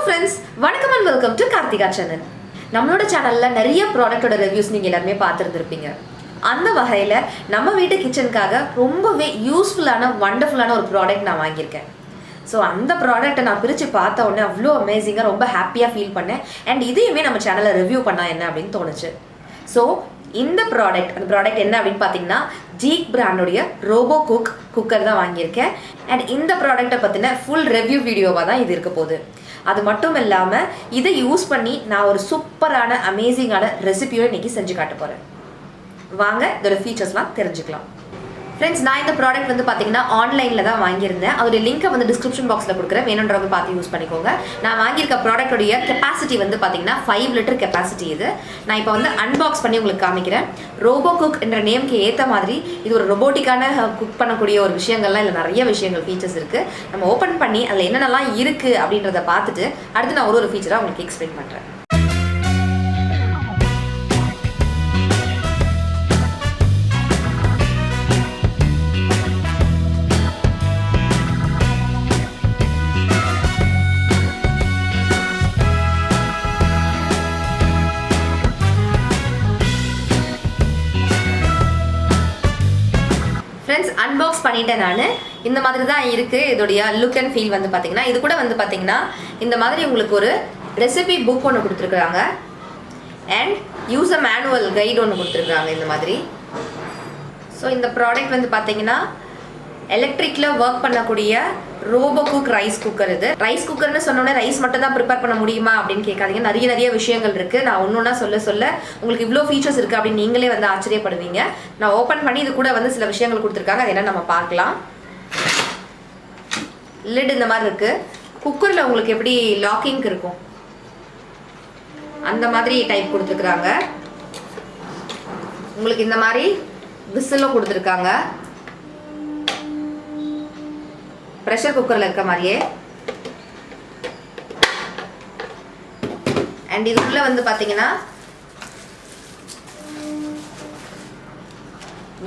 friends, வணக்கம் and welcome to Karthikhachannel. நம்மளோட சேனல்ல நிறைய ப்ராடக்ட்டோட ரிவ்யூஸ் நீங்க எல்லாரும் பார்த்திருப்பீங்க. அந்த வகையில நம்ம வீட்டு கிச்சனுக்காக ரொம்பவே யூஸ்ஃபுல்லான வண்டர்ஃபுல்லான ஒரு ப்ராடக்ட் நான் வாங்கியிருக்கேன். ஸோ அந்த ப்ராடக்ட்டை நான் பிரித்து பார்த்த உடனே அவ்வளோ அமேசிங்காக ரொம்ப ஹாப்பியாக ஃபீல் பண்ணேன். அண்ட் இதையுமே நம்ம சேனலில் ரிவ்யூ பண்ணால் என்ன அப்படின்னு தோணுச்சு. ஸோ இந்த ப்ராடக்ட் என்ன அப்படின்னு பார்த்தீங்கன்னா ஜீக் பிராண்டோடைய RoboCook குக்கர் தான் வாங்கியிருக்கேன். அண்ட் இந்த ப்ராடக்ட்டை பற்றின ஃபுல் ரிவ்யூ வீடியோவாக தான் இது இருக்க போகுது. அது மட்டும் இல்லாமல் இதை யூஸ் பண்ணி நான் ஒரு சூப்பரான அமேசிங்கான ரெசிபியை இன்றைக்கி செஞ்சு காட்ட போகிறேன். வாங்க இதோட ஃபீச்சர்ஸ்லாம் தெரிஞ்சுக்கலாம். ஃப்ரெண்ட்ஸ், நான் இந்த ப்ராடக்ட் வந்து பார்த்தீங்கன்னா ஆன்லைனில் தான் வாங்கியிருந்தேன். அதோடைய லிங்க்கை வந்து டிஸ்கிரிப்ஷன் பாக்ஸில் கொடுக்குறேன், வேணுன்றவங்க பார்த்து யூஸ் பண்ணிக்கோங்க. நான் வாங்கியிருக்க ப்ராடக்டோடைய கெப்பாசிட்டி வந்து பார்த்தீங்கன்னா 5 லிட்டர் கெப்பாசிட்டி இது. நான் இப்போ வந்து அன்பாக்ஸ் பண்ணி உங்களுக்கு காமிக்கிறேன். RoboCook என்ற நேம்க்கு ஏற்ற மாதிரி இது ஒரு ரொபோட்டிக்கான குக் பண்ணக்கூடிய ஒரு விஷயங்கள்லாம் இல்லை, நிறைய விஷயங்கள் ஃபீச்சர்ஸ் இருக்குது. நம்ம ஓப்பன் பண்ணி அதில் என்னென்னலாம் இருக்குது அப்படின்றத பார்த்துட்டு அடுத்து நான் ஒரு ஃபீச்சராக உங்களுக்கு எக்ஸ்பிளைன் பண்ணுறேன். ஃப்ரெண்ட்ஸ், அன்பாக்ஸ் பண்ணிட்டேன். நான் இந்த மாதிரி தான் இருக்குது. இதோடைய லுக் அண்ட் ஃபீல் வந்து பார்த்தீங்கன்னா இது கூட வந்து பார்த்தீங்கன்னா இந்த மாதிரி உங்களுக்கு ஒரு ரெசிபி புக் ஒன்று கொடுத்துருக்குறாங்க. அண்ட் யூசர் மேனுவல் கைடு ஒன்று கொடுத்துருக்குறாங்க இந்த மாதிரி. ஸோ இந்த ப்ராடக்ட் வந்து பார்த்தீங்கன்னா எலக்ட்ரிக்கில் ஒர்க் பண்ணக்கூடிய RoboCook ரைஸ் குக்கர். இது ரைஸ் குக்கர்னு சொன்னோன்னே ரைஸ் மட்டும் தான் ப்ரிப்பேர் பண்ண முடியுமா அப்படின்னு கேட்காதீங்க. நிறைய விஷயங்கள் இருக்குது. நான் ஒன்றுன்னா சொல்ல உங்களுக்கு இவ்வளோ ஃபீச்சர்ஸ் இருக்குது அப்படின்னு நீங்களே வந்து ஆச்சரியப்படுவீங்க. நான் ஓப்பன் பண்ணி இது கூட வந்து சில விஷயங்கள் கொடுத்துருக்காங்க. அது என்ன நம்ம பார்க்கலாம். லிட் இந்த மாதிரி இருக்குது. குக்கரில் உங்களுக்கு எப்படி லாக்கிங் இருக்கும் அந்த மாதிரி டைப் கொடுத்துருக்குறாங்க. உங்களுக்கு இந்த மாதிரி விசிலும் கொடுத்துருக்காங்க, ப்ரெஷர் குக்கரில் இருக்க மாதிரியே. அண்ட் இதுக்குள்ள வந்து பார்த்தீங்கன்னா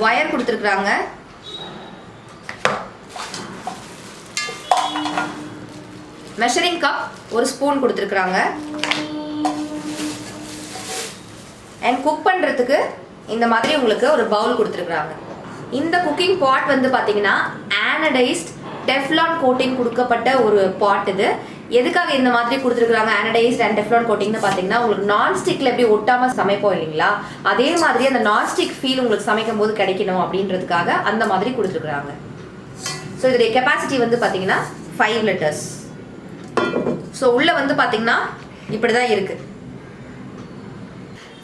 வயர் கொடுத்துருக்குறாங்க. மெஷரிங் கப், ஒரு ஸ்பூன் கொடுத்துருக்குறாங்க. அண்ட் குக் பண்ணுறதுக்கு இந்த மாதிரி உங்களுக்கு ஒரு பவுல் கொடுத்துருக்குறாங்க. இந்த குக்கிங் பாட் வந்து பார்த்தீங்கன்னா ஆனடைஸ்ட் டெஃப்லான் கோட்டிங் கொடுக்கப்பட்ட ஒரு பாட். இது எதுக்காக இந்த மாதிரி கொடுத்துருக்குறாங்க ஆனடைஸ்ட் அண்ட் டெஃப்லான் கோட்டிங்னு பார்த்தீங்கன்னா உங்களுக்கு நான்ஸ்டிக்கில் எப்படி ஒட்டாமல் சமைப்போம் இல்லைங்களா, அதே மாதிரி அந்த நான்ஸ்டிக் ஃபீல் உங்களுக்கு சமைக்கும் போது கிடைக்கணும் அப்படின்றதுக்காக அந்த மாதிரி கொடுத்துருக்குறாங்க. ஸோ இதோடைய கெப்பாசிட்டி வந்து பார்த்தீங்கன்னா 5 லிட்டர்ஸ். ஸோ உள்ளே வந்து பார்த்தீங்கன்னா இப்படி தான் இருக்குது.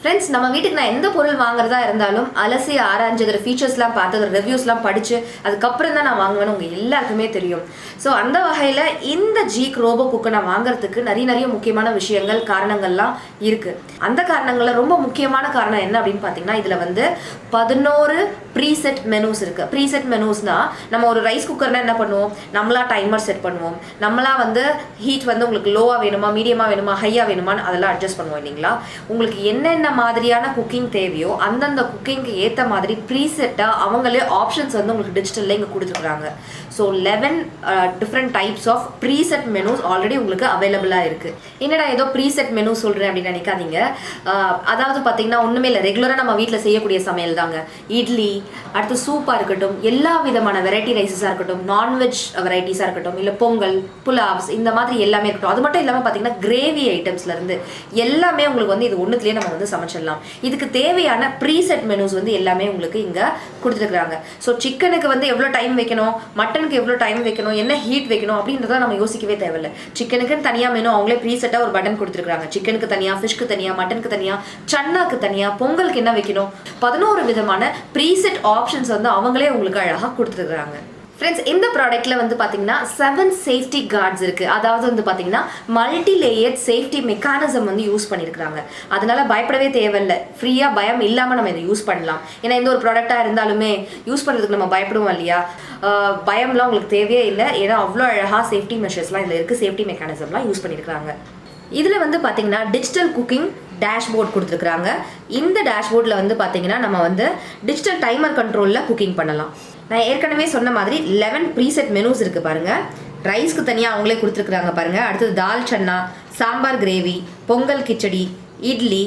ஃப்ரெண்ட்ஸ், நம்ம வீட்டுக்கு நான் எந்த பொருள் வாங்குறதா இருந்தாலும் அலசி ஆராய்ஞ்சு அதோட ஃபீச்சர்ஸ்லாம் பார்த்து அதோட ரிவ்யூஸ்லாம் படித்து அதுக்கப்புறம் தான் நான் வாங்குவேன்னு உங்கள் எல்லாருக்குமே தெரியும். ஸோ அந்த வகையில் இந்த ஜீக் RoboCook நான் வாங்குறதுக்கு நிறைய முக்கியமான விஷயங்கள் காரணங்கள்லாம் இருக்குது. அந்த காரணங்களில் ரொம்ப முக்கியமான காரணம் என்ன அப்படின்னு பார்த்தீங்கன்னா இதில் வந்து 11 ப்ரீசெட் மெனூஸ் இருக்குது. ப்ரீசெட் மெனூஸ்னால் நம்ம ஒரு ரைஸ் குக்கர்னால் என்ன பண்ணுவோம், நம்மளா டைமர் செட் பண்ணுவோம், நம்மளா வந்து ஹீட் வந்து உங்களுக்கு லோவாக வேணுமா, மீடியமாக வேணுமா, ஹையாக வேணுமான்னு அதெல்லாம் அட்ஜஸ்ட் பண்ணுவோம் இல்லைங்களா. உங்களுக்கு என்னென்ன மாதிரியான குக்கிங் தேவையோ அந்தந்த குக்கிங்க்கு ஏற்ற மாதிரி ப்ரீசெட்டாக அவங்களே ஆப்ஷன்ஸ் வந்து உங்களுக்கு டிஜிட்டலில் இங்கே கொடுத்துருக்குறாங்க. So 11 different types of preset menus already உங்களுக்கு அவைலபிளாக இருக்குது. என்னடா ஏதோ ப்ரீசெட் மெனு சொல்கிறேன் அப்படின்னு நினைக்காதீங்க. அதாவது பார்த்தீங்கன்னா ஒன்றுமே இல்லை, ரெகுலராக நம்ம வீட்டில் செய்யக்கூடிய சமையல் தாங்க. இட்லி, அடுத்து சூப்பாக இருக்கட்டும், எல்லா விதமான வெரைட்டி ரைஸஸாக இருக்கட்டும், நான்வெஜ் வெரைட்டிஸாக இருக்கட்டும், இல்லை பொங்கல், புலாவ்ஸ், இந்த மாதிரி எல்லாமே இருக்கட்டும். அது மட்டும் இல்லாமல் பார்த்தீங்கன்னா கிரேவி ஐட்டம்ஸ்லேருந்து எல்லாமே உங்களுக்கு வந்து இது ஒன்றுத்துலேயே நம்ம வந்து சமைச்சிடலாம். இதுக்கு தேவையான ப்ரீசெட் மெனூஸ் வந்து எல்லாமே உங்களுக்கு இங்கே கொடுத்துருக்குறாங்க. ஸோ சிக்கனுக்கு வந்து எவ்வளோ டைம் வைக்கணும், மட்டனுக்கு எவ்வளோ டைம் வைக்கணும், என்ன ஹீட் வைக்கணும் அப்படின்றத நம்ம யோசிக்கவே தேவையில்லை. சிக்கனுக்குன்னு தனியாக மெனு அவங்களே ப்ரீசெட்டாக ஒரு பட்டன் கொடுத்துருக்காங்க. சிக்கனுக்கு தனியாக, ஃபிஷ்க்கு தனியாக, மட்டனுக்கு தனியாக, சன்னாக்கு தனியாக, பொங்கலுக்கு என்ன வைக்கணும், 11 விதமான ப்ரீசெட் ஆப்ஷன்ஸ் வந்து அவங்களே உங்களுக்கு அழகாக கொடுத்துருக்குறாங்க. ஃப்ரெண்ட்ஸ், இந்த ப்ராடக்ட்டில் வந்து பார்த்தீங்கன்னா 7 சேஃப்டி கார்ட்ஸ் இருக்குது. அதாவது வந்து பார்த்தீங்கன்னா மல்டி லேயர்ட் சேஃப்டி மெக்கானிசம் வந்து யூஸ் பண்ணியிருக்கிறாங்க. அதனால பயப்படவே தேவையில்லை, ஃப்ரீயாக பயம் இல்லாமல் நம்ம இதை யூஸ் பண்ணலாம். ஏன்னா எந்த ஒரு ப்ராடக்டாக இருந்தாலுமே யூஸ் பண்ணுறதுக்கு நம்ம பயப்படுவோம் இல்லையா, பயம்லாம் உங்களுக்கு தேவையே இல்லை. ஏன்னா அவ்வளோ அழகாக சேஃப்டி மெஷர்ஸ்லாம் இதில் இருக்குது, சேஃப்டி மெக்கானிசம்லாம் யூஸ் பண்ணியிருக்கிறாங்க. இதில் வந்து பார்த்தீங்கன்னா டிஜிட்டல் குக்கிங் டேஷ்போர்ட் கொடுத்துருக்குறாங்க. இந்த டேஷ்போர்டில் வந்து பார்த்தீங்கன்னா நம்ம வந்து டிஜிட்டல் டைமர் கண்ட்ரோலில் குக்கிங் பண்ணலாம். நான் ஏற்கனவே சொன்ன மாதிரி 11 ப்ரீசெட் மெனூஸ் இருக்குது பாருங்கள். ரைஸ்க்கு தனியாக அவங்களே கொடுத்துருக்குறாங்க பாருங்கள். அடுத்தது தால் சன்னா, சாம்பார் கிரேவி, பொங்கல் கிச்சடி, இட்லி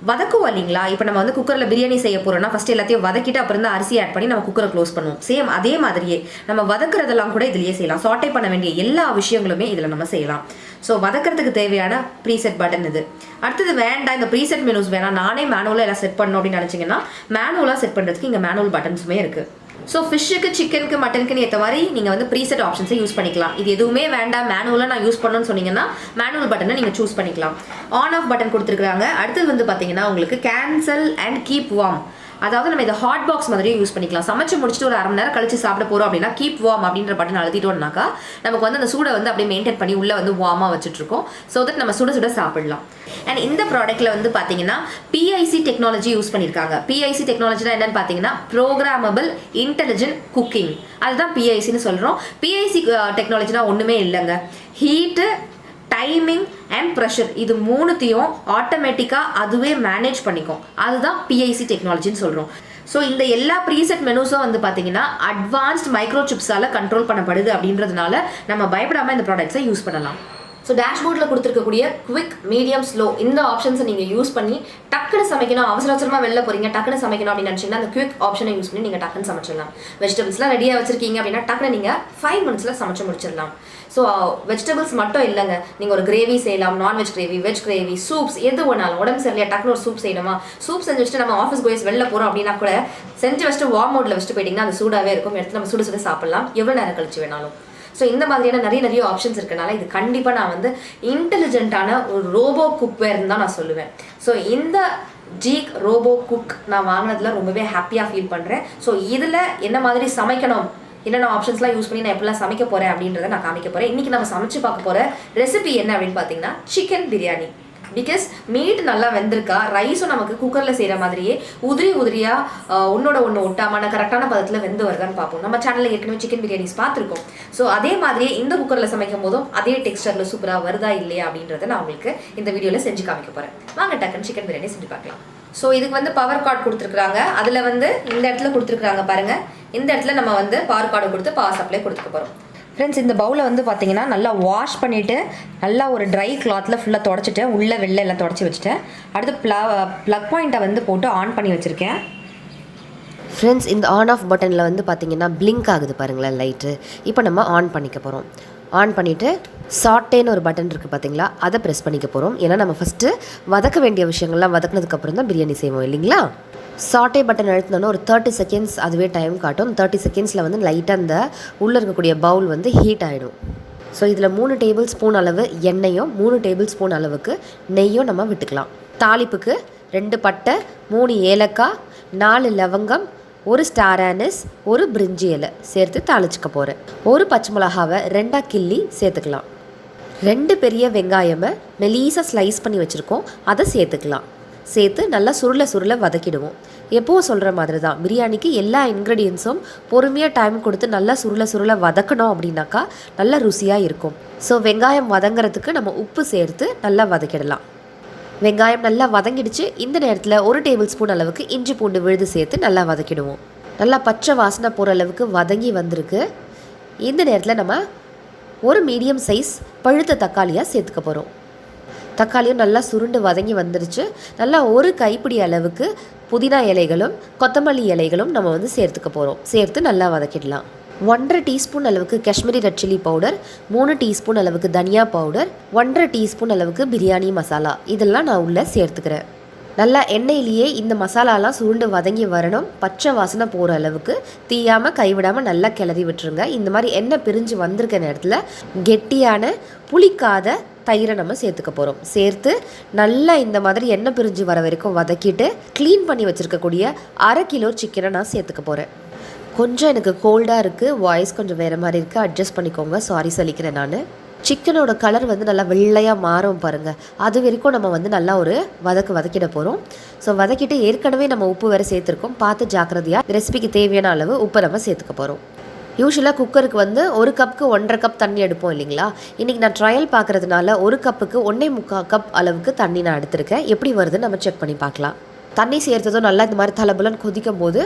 வதக்குவோம் இல்லைங்களா. இப்போ நம்ம வந்து குக்கரில் பிரியாணி செய்ய போகிறோம்னா ஃபஸ்ட்டு எல்லாத்தையும் வதக்கிட்டு அப்புறம் தான் அரிசி ஆட் பண்ணி நம்ம குக்கரை க்ளோஸ் பண்ணுவோம். சேம் அதே மாதிரியே நம்ம வதக்குறதெல்லாம் கூட இதுலேயே செய்யலாம். சாட்டை பண்ண வேண்டிய எல்லா விஷயங்களுமே இதில் நம்ம செய்யலாம். ஸோ வதக்கிறதுக்கு தேவையான ப்ரீசெட் பட்டன் இது. அடுத்தது வேண்டாம், இந்த ப்ரீசெட் மெனூஸ் வேணாம், நானே மேனுவலாக எல்லாம் செட் பண்ணணும் அப்படின்னு நினச்சிங்கன்னா மேனுவலாக செட் பண்ணுறதுக்கு இங்கே மேனுவல் பட்டன்ஸுமே இருக்குது. ஸோ ஃபிஷ்ஷுக்கு, சிக்கனுக்கு, மட்டனுக்குன்னு ஏற்ற மாதிரி நீங்கள் வந்து ப்ரீசெட் ஆப்ஷன்ஸை யூஸ் பண்ணிக்கலாம். இது எதுவுமே வேண்டாம், மேனுவலாக நான் யூஸ் பண்ணணும்னு சொன்னீங்கன்னா மேனுவல் பட்டனை நீங்கள் சூஸ் பண்ணிக்கலாம். ஆன் ஆஃப் பட்டன் கொடுத்துருக்காங்க. அடுத்தது வந்து பார்த்தீங்கன்னா உங்களுக்கு கேன்சல் அண்ட் கீப் வார்ம், அதாவது நம்ம இதை ஹாட் பாக்ஸ் மாதிரியே யூஸ் பண்ணிக்கலாம். சமைச்சு முடிச்சுட்டு ஒரு அரை மணி நேரம் கழிச்சு சாப்பிட போகிறோம் அப்படின்னா கீப் வார்ம் அப்படின்ற பட்டன் அழுத்திட்டோம்னாக்கா நமக்கு வந்து அந்த சூடை வந்து அப்படியே மெயின்டைன் பண்ணி உள்ளே வந்து வார்மாக வச்சுட்ருக்கோம். ஸோ தட் நம்ம சுட சுட சாப்பிடலாம். அண்ட் இந்த ப்ராடக்ட்டில் வந்து பார்த்தீங்கன்னா பிஐசி டெக்னாலஜி யூஸ் பண்ணியிருக்காங்க. பிஐசி டெக்னாலஜினா என்னன்னு பார்த்தீங்கன்னா ப்ரோக்ராமபிள் இன்டெலிஜென்ட் குக்கிங், அதுதான் பிஐசின்னு சொல்கிறோம். பிஐசி டெக்னாலஜினா ஒன்றுமே இல்லைங்க. ஹீட்டு, டைமிங் அண்ட் ப்ரெஷர் இது மூணுத்தையும் ஆட்டோமேட்டிக்காக அதுவே மேனேஜ் பண்ணிக்கும். அதுதான் பிஐசி டெக்னாலஜின்னு சொல்கிறோம். ஸோ இந்த எல்லா ப்ரீசெட் மெனூஸும் வந்து பார்த்தீங்கன்னா அட்வான்ஸ்ட் மைக்ரோ சிப்ஸால் கண்ட்ரோல் பண்ணப்படுது அப்படின்றதுனால நம்ம பயப்படாமல் இந்த ப்ராடக்ட்ஸை யூஸ் பண்ணலாம். ஸோ டேஷ்போர்டில் கொடுத்துருக்கக்கூடிய குவிக், மீடியம், ஸ்லோ இந்த ஆப்ஷன்ஸை நீங்கள் யூஸ் பண்ணி டக்குன்னு சமைக்கணும், அவசரமாக வெளில போகிறீங்க, டக்குன்னு சமைக்கணும் அப்படின்னு நினச்சிங்கன்னா அந்த குவிக் ஆப்ஷனை யூஸ் பண்ணி நீங்கள் டக்குன்னு சமைச்சிடலாம். வெஜிடபிள்ஸ்லாம் ரெடியாக வச்சிருக்கீங்க அப்படின்னா டக்குன்னு நீங்கள் 5 மினிட்ஸில் சமைச்சு முடிச்சிடலாம். ஸோ வெஜிடபிள்ஸ் மட்டும் இல்லைங்க, நீங்கள் ஒரு கிரேவி செய்யலாம், non veg gravy, veg gravy, soups எது வேணாலும். உடம்பு சரியில்லையா டக்குன்னு ஒரு சூப் செய்யணுமா, சூப் செஞ்சு வச்சுட்டு நம்ம ஆஃபீஸ் கோயஸ் வெளில போகிறோம் அப்படின்னா கூட செஞ்சு வச்சுட்டு வார்ம் மோடில் வச்சுட்டு போயிட்டீங்கன்னா அது சூடாகவே இருக்கும், எடுத்து நம்ம சுட சாப்பிடலாம் எவ்வளோ நேரம் கழிச்சு வேணாலும். ஸோ இந்த மாதிரியான நிறைய ஆப்ஷன்ஸ் இருக்கனால இது கண்டிப்பாக நான் வந்து இன்டெலிஜென்ட்டான ஒரு ரோபோ குக்வேர்னு தான் நான் சொல்லுவேன். ஸோ இந்த ஜீக் ரோபோ குக் நான் வாங்கினதுல ரொம்பவே ஹாப்பியாக ஃபீல் பண்ணுறேன். ஸோ இதில் என்ன மாதிரி சமைக்கணும், என்னென்ன ஆப்ஷன்ஸ்லாம் யூஸ் பண்ணி நான் எப்படிலாம் சமைக்க போகிறேன் அப்படின்றத நான் காமிக்க போகிறேன். இன்றைக்கி நம்ம சமைச்சு பார்க்க போகிற ரெசிபி என்ன அப்படின்னு பார்த்தீங்கன்னா சிக்கன் பிரியாணி. பிகாஸ் மீட் நல்லா வெந்திருக்கா, ரைஸும் நமக்கு குக்கரில் செய்கிற மாதிரியே உதிரியாக ஒன்னோட ஒன்று ஒட்டாமல் கரெக்டான பதத்தில் வெந்து வருதான்னு பார்ப்போம். நம்ம சேனலில் ஏற்கனவே சிக்கன் பிரியாணிஸ் பார்த்துருக்கோம். ஸோ அதே மாதிரியே இந்த குக்கரில் சமைக்கும் போதும் அதே டெக்ஸ்டரில் சூப்பராக வருதா இல்லையா அப்படின்றத நான் உங்களுக்கு இந்த வீடியோவில் செஞ்சு காமிக்க போகிறேன். வாங்க டக்குன்னு சிக்கன் பிரியாணி செஞ்சு பார்க்கலாம். ஸோ இதுக்கு வந்து பவர் கார்டு கொடுத்துருக்குறாங்க. அதில் வந்து இந்த இடத்துல கொடுத்துருக்குறாங்க பாருங்கள், இந்த இடத்துல நம்ம வந்து பவர் கார்டு கொடுத்து பவர் சப்ளை கொடுத்துக்க போகிறோம். ஃப்ரெண்ட்ஸ் இந்த பவுலை வந்து பார்த்தீங்கன்னா நல்லா வாஷ் பண்ணிவிட்டு நல்லா ஒரு ட்ரை கிளாத்தில் ஃபுல்லாக தொடச்சிட்டு உள்ளே வெளில எல்லாம் தொடச்சி வச்சுட்டேன். அடுத்து ப்ளக் பாயிண்ட்டை வந்து போட்டு ஆன் பண்ணி வச்சுருக்கேன். ஃப்ரெண்ட்ஸ் இந்த ஆன் ஆஃப் பட்டனில் வந்து பார்த்திங்கன்னா பிளிங்க் ஆகுது பாருங்களேன் லைட்டு. இப்போ நம்ம ஆன் பண்ணிக்க போகிறோம். ஆன் பண்ணிவிட்டு சாட்டேன்னு ஒரு பட்டன் இருக்குது பார்த்தீங்களா, அதை ப்ரெஸ் பண்ணிக்க போகிறோம். ஏன்னா நம்ம ஃபஸ்ட்டு வதக்க வேண்டிய விஷயங்கள்லாம் வதக்கினதுக்கப்புறம் தான் பிரியாணி செய்வோம் இல்லைங்களா. சாட்டே பட்டன் அழுத்தினோன்னா ஒரு 30 செகண்ட்ஸ் அதுவே டைம் காட்டும். 30 செகண்ட்ஸில் வந்து லைட்டாக அந்த உள்ளே இருக்கக்கூடிய பவுல் வந்து ஹீட் ஆகிடும். ஸோ இதில் 3 டேபிள் ஸ்பூன் அளவு எண்ணெயும் 3 டேபிள் ஸ்பூன் அளவுக்கு நெய்யும் நம்ம விட்டுக்கலாம். தாளிப்புக்கு 2 பட்டை, 3 ஏலக்காய், 4 லவங்கம், 1 ஸ்டார் ஆனிஸ், 1 பிரிஞ்சி இலை சேர்த்து தாளிச்சுக்க போகிறேன். 1 பச்சை மிளகாவை 2ஆக கிள்ளி சேர்த்துக்கலாம். 2 பெரிய வெங்காயமை மெலீஸாக ஸ்லைஸ் பண்ணி வச்சுருக்கோம், அதை சேர்த்துக்கலாம். சேர்த்து நல்லா சுருளை வதக்கிடுவோம். எப்போவும் சொல்கிற மாதிரி தான், பிரியாணிக்கு எல்லா இன்க்ரீடியன்ஸும் பொறுமையாக டைம் கொடுத்து நல்லா சுருளை வதக்கணும் அப்படின்னாக்கா நல்லா ருசியாக இருக்கும். ஸோ வெங்காயம் வதங்கிறதுக்கு நம்ம உப்பு சேர்த்து நல்லா வதக்கிடலாம். வெங்காயம் நல்லா வதங்கிடுச்சு. இந்த நேரத்தில் 1 டேபிள் ஸ்பூன் அளவுக்கு இஞ்சி பூண்டு விழுது சேர்த்து நல்லா வதக்கிடுவோம். நல்லா பச்சை வாசனை போகிற அளவுக்கு வதங்கி வந்திருக்கு. இந்த நேரத்தில் நம்ம ஒரு மீடியம் சைஸ் பழுத்த தக்காளியாக சேர்த்துக்க போகிறோம். தக்காளியும் நல்லா சுருண்டு வதங்கி வந்துருச்சு. நல்லா 1 கைப்பிடி அளவுக்கு புதினா இலைகளும் கொத்தமல்லி இலைகளும் நம்ம வந்து சேர்த்துக்க போகிறோம். சேர்த்து நல்லா வதக்கிடலாம். 1.5 டீஸ்பூன் அளவுக்கு Kashmiri red chilli powder, 3 teaspoon அளவுக்கு தனியா பவுடர், 1.5 டீஸ்பூன் அளவுக்கு பிரியாணி மசாலா இதெல்லாம் நான் உள்ளே சேர்த்துக்கிறேன். நல்லா எண்ணெயிலேயே இந்த மசாலாலாம் சுருண்டு வதங்கி வரணும். பச்சை வாசனை போகிற அளவுக்கு தீயாமல் கைவிடாமல் நல்லா கிளறி விட்டுருங்க. இந்த மாதிரி எண்ணெய் பிரிஞ்சு வந்திருக்க நேரத்தில் கெட்டியான புளிக்காத தயிரை நம்ம சேர்த்துக்க போகிறோம். சேர்த்து நல்லா இந்த மாதிரி எண்ணெய் பிரிஞ்சு வர வரைக்கும் வதக்கிட்டு க்ளீன் பண்ணி வச்சுருக்கக்கூடிய 1/2 கிலோ சிக்கனை நான் சேர்த்துக்க போகிறேன். கொஞ்சம் எனக்கு கோல்டாக இருக்குது, வாய்ஸ் கொஞ்சம் வேறு மாதிரி இருக்குது, அட்ஜஸ்ட் பண்ணிக்கோங்க, சாரி சொல்லிக்கிறேன். நான் சிக்கனோட கலர் வந்து நல்லா வெள்ளையாக மாறும் பாருங்கள், அது வரைக்கும் நம்ம வந்து நல்லா ஒரு வதக்கிட போகிறோம். ஸோ வதக்கிட்டு ஏற்கனவே நம்ம உப்பு வேறு சேர்த்துருக்கோம், பார்த்து ஜாக்கிரதையாக ரெசிபிக்கு தேவையான அளவு உப்பை நம்ம சேர்த்துக்க போகிறோம். யூஸ்வலாக குக்கருக்கு வந்து 1 கப்புக்கு 1.5 கப் தண்ணி எடுப்போம் இல்லைங்களா. இன்றைக்கி நான் ட்ரையல் பார்க்குறதுனால 1 கப்புக்கு 1.25 கப் அளவுக்கு தண்ணி நான் எடுத்திருக்கேன். எப்படி வருதுன்னு நம்ம செக் பண்ணி பார்க்கலாம். தண்ணி சேர்த்ததும் நல்லா இந்த மாதிரி தலபுலன்னு கொதிக்கும் போது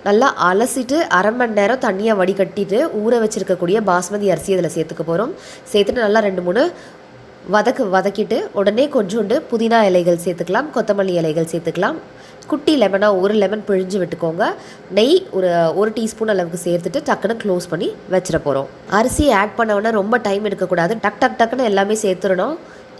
நல்லா அலசிட்டு 1/2 மணி நேரம் தண்ணியை வடிகட்டிட்டு ஊற வச்சுருக்கக்கூடிய பாஸ்மதி அரிசி அதில் சேர்த்துக்க போகிறோம். சேர்த்துட்டு நல்லா 2-3 வதக்கிட்டு உடனே கொஞ்சோண்டு புதினா இலைகள் சேர்த்துக்கலாம், கொத்தமல்லி இலைகள் சேர்த்துக்கலாம். குட்டி லெமனாக ஒரு லெமன் பிழிஞ்சு விட்டுக்கோங்க. நெய் ஒரு டீஸ்பூன் அளவுக்கு சேர்த்துட்டு டக்குன்னு க்ளோஸ் பண்ணி வச்சிட போகிறோம். அரிசி ஆட் பண்ண ரொம்ப டைம் எடுக்கக்கூடாது. டக்குன்னு எல்லாமே சேர்த்துடணும்,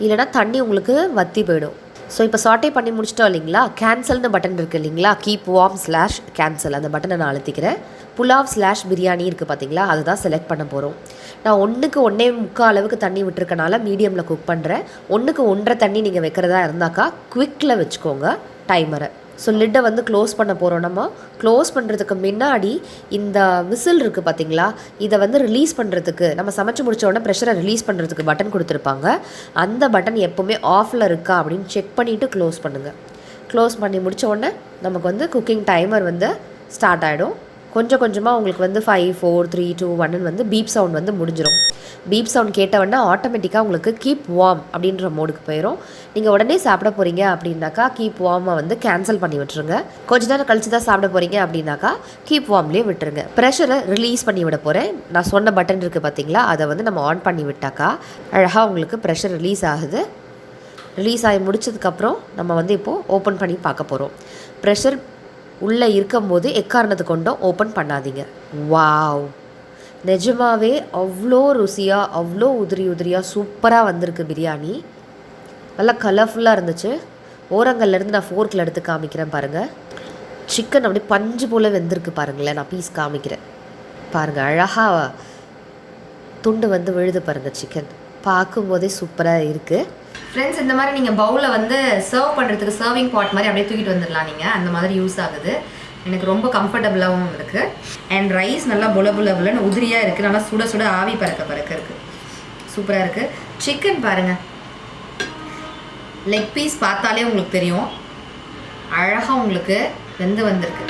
இல்லைனா தண்ணி உங்களுக்கு வற்றி போயிடும். ஸோ இப்போ சாட்டே பண்ணி முடிச்சிட்டோம் இல்லைங்களா. கேன்சல்னு பட்டன் இருக்குது இல்லைங்களா, கீப் வார்ம்/கேன்சல், அந்த பட்டனை நான் அழுத்திக்கிறேன். புலாவ்/பிரியாணி இருக்குது பார்த்தீங்களா, அதுதான் செலக்ட் பண்ண போகிறோம். நான் 1க்கு 1.25 அளவுக்கு தண்ணி விட்டுருக்கனால மீடியமில் குக் பண்ணுறேன். 1க்கு 1.5 தண்ணி நீங்கள் வைக்கிறதா இருந்தாக்கா குவிக்கில் வச்சுக்கோங்க டைமரை. ஸோ லிட்டை வந்து க்ளோஸ் பண்ண போகிறோம். நம்ம க்ளோஸ் பண்ணுறதுக்கு முன்னாடி இந்த விசில் இருக்குது பார்த்தீங்களா, இதை வந்து ரிலீஸ் பண்ணுறதுக்கு, நம்ம சமைச்சு முடிச்ச உடனே ப்ரெஷரை ரிலீஸ் பண்ணுறதுக்கு பட்டன் கொடுத்துருப்பாங்க. அந்த பட்டன் எப்போவுமே ஆஃபில் இருக்கா அப்படின்னு செக் பண்ணிவிட்டு க்ளோஸ் பண்ணுங்கள். க்ளோஸ் பண்ணி முடித்த உடனே நமக்கு வந்து குக்கிங் டைமர் வந்து ஸ்டார்ட் ஆகிடும். கொஞ்சம் கொஞ்சமாக உங்களுக்கு வந்து 5 4 3 2 1 வந்து பீப் சவுண்ட் வந்து முடிஞ்சிடும். பீப் சவுண்ட் கேட்டவொடனே ஆட்டோமேட்டிக்காக உங்களுக்கு கீப் வார்ம் அப்படின்ற மோடுக்கு போயிடும். நீங்கள் உடனே சாப்பிட போகிறீங்க அப்படின்னாக்கா கீப் வார்மை வந்து கேன்சல் பண்ணி விட்டுருங்க. கொஞ்ச நேரம் கழிச்சு தான் சாப்பிட போகிறீங்க அப்படின்னாக்கா கீப் வார்ம்லேயே விட்டுருங்க. ப்ரெஷரை ரிலீஸ் பண்ணி விட போகிறேன். நான் சொன்ன பட்டன் இருக்குது பார்த்தீங்களா, அதை வந்து நம்ம ஆன் பண்ணி விட்டாக்கா அழகாக உங்களுக்கு ப்ரெஷர் ரிலீஸ் ஆகுது. ரிலீஸ் ஆகி முடிச்சதுக்கப்புறம் நம்ம வந்து இப்போது ஓப்பன் பண்ணி பார்க்க போகிறோம். ப்ரெஷர் உள்ளே இருக்கும்போது எக்காரணத்தை கொண்டும் ஓப்பன் பண்ணாதீங்க. வாவ், நிஜமாகவே அவ்வளோ ருசியாக, அவ்வளோ உதிரியாக சூப்பராக வந்திருக்கு பிரியாணி. நல்லா கலர்ஃபுல்லாக இருந்துச்சு. ஓரங்கள்லேருந்து நான் ஃபோர்க்கில் எடுத்து காமிக்கிறேன் பாருங்கள். சிக்கன் அப்படியே பஞ்சு போல் வெந்திருக்கு பாருங்களேன். நான் பீஸ் காமிக்கிறேன் பாருங்கள். அழகாக துண்டு வந்து விழுது பாருங்கள். சிக்கன் பார்க்கும்போதே சூப்பராக இருக்குது. ஃப்ரெண்ட்ஸ், இந்த மாதிரி நீங்கள் பவுலில் வந்து சர்வ் பண்ணுறதுக்கு சர்விங் பாட் மாதிரி அப்படியே தூக்கிட்டு வந்துடலாம். நீங்கள் அந்த மாதிரி யூஸ் ஆகுது. எனக்கு ரொம்ப கம்ஃபர்டபுளாகவும் இருக்குது. அண்ட் ரைஸ் நல்லா புலன்னு உதிரியாக இருக்குது. நல்லா சுட ஆவி பறக்க இருக்குது. சூப்பராக இருக்குது. சிக்கன் பாருங்கள், லெக் பீஸ் பார்த்தாலே உங்களுக்கு தெரியும் அழகாக உங்களுக்கு வெந்து வந்திருக்கு.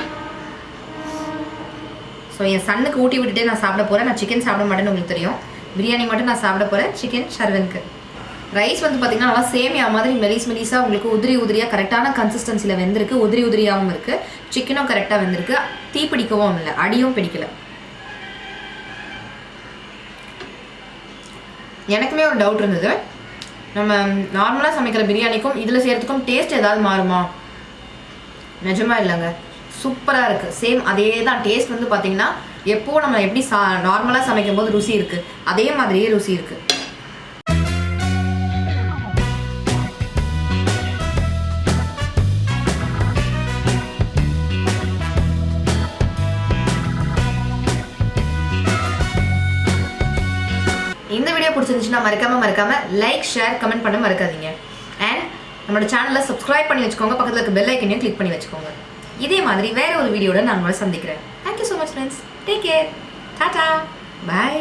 ஸோ என் சன்னுக்கு ஊட்டி விட்டுட்டே நான் சாப்பிட போகிறேன். நான் சிக்கன் சாப்பிட மாட்டேன்னு உங்களுக்கு தெரியும். பிரியாணி மட்டும் நான் சாப்பிட போகிறேன். சிக்கன் ஷர்வனுக்கு ரைஸ் வந்து பார்த்திங்கன்னா நல்லா சேமியா மாதிரி மெலிஸாக உங்களுக்கு உதிரியாக கரெக்டான கன்சிஸ்டன்சியில் வெந்திருக்கு. உதிரியாகவும் இருக்குது. சிக்கனும் கரெக்டாக வெந்திருக்கு. தீ பிடிக்கவும் இல்லை, அடியும் பிடிக்கல. எனக்குமே ஒரு டவுட் இருந்தது, நம்ம நார்மலாக சமைக்கிற பிரியாணிக்கும் இதில் செய்கிறதுக்கும் டேஸ்ட் ஏதாவது மாறுமா? நிஜமாக இல்லைங்க, சூப்பராக இருக்குது. சேம் அதே தான் டேஸ்ட் வந்து பார்த்திங்கன்னா எப்போது நம்ம எப்படி நார்மலாக சமைக்கும் போது ருசி இருக்குது அதே மாதிரியே ருசி இருக்குது. இந்த வீடியோ பிடிச்சிருந்துச்சுன்னா மறக்காம லைக், ஷேர், கமெண்ட் பண்ண மறக்காதீங்க. அண்ட் நம்மளோட சேனலை சப்ஸ்கிரைப் பண்ணி வச்சுக்கோங்க. பக்கத்தில் இருக்க பெல் ஐக்கனையும் கிளிக் பண்ணி வச்சுக்கோங்க. இதே மாதிரி வேற ஒரு வீடியோட நான் உங்களை சந்திக்கிறேன். Thank you so much friends. Take care. Tata. By.